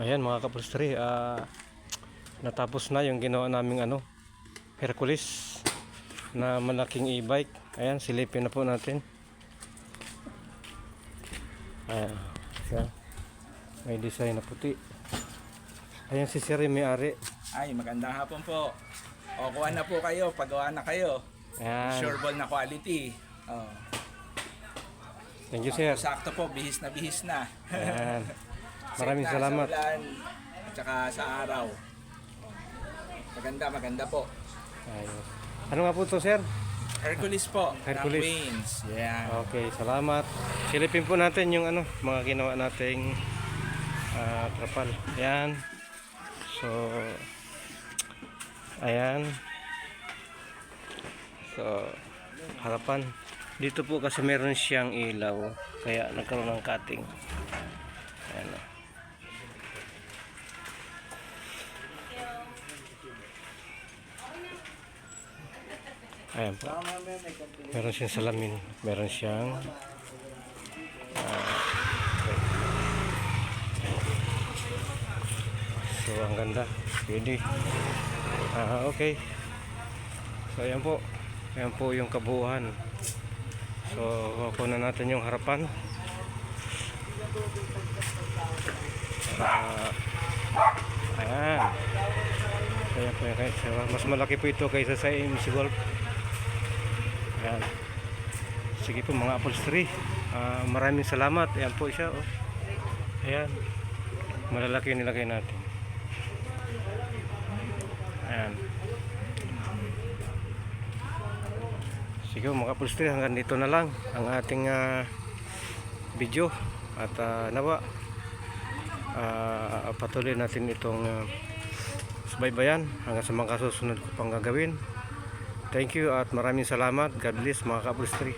Ayan mga kapulstri, natapos na yung ginawa naming Hercules na malaking e-bike. Ayan, silipin na po natin. Ayan, siya. May design na puti. Ayan si Sir yung may-ari. Ay, magandang hapon po. O, kuha na po kayo, pagawa na kayo. Ayan. Sure ball na quality. Oh. Thank you, Sir. Sakto po, bihis na. Ayan. Maraming Safe na salamat. sa ulan, at saka sa araw. Maganda po. Ayos. Ano nga po to, Sir? Hercules po, Hercules. ng Waynes. Yeah. Okay, salamat. Silipin po natin yung mga ginawa nating trapal. Ayan. So, ayan. So, harapan. Dito po kasi meron siyang ilaw. Kaya nagkaroon ng cutting. Ayan. Ayan po. Meron siyang salamin. Meron siyang so ang ganda. Pwede. Okay. So ayan po. Ayan po yung kabuuan. So kukunan natin yung harapan. Ayan. Ayan po yung mas malaki po ito kaysa sa MC Golf. Ayan. Sige po mga upholstery. Maraming salamat. Ayan po siya. Oh. Ayan. Malalaki nilagay natin. Ayan. Sige po mga upholstery. Hanggang dito na lang ang ating video. At nawa patuloy natin itong subaybayan hanggang sa mga kasusunod ko pang gagawin. Thank you at maraming salamat. God bless mga ka-upholstery.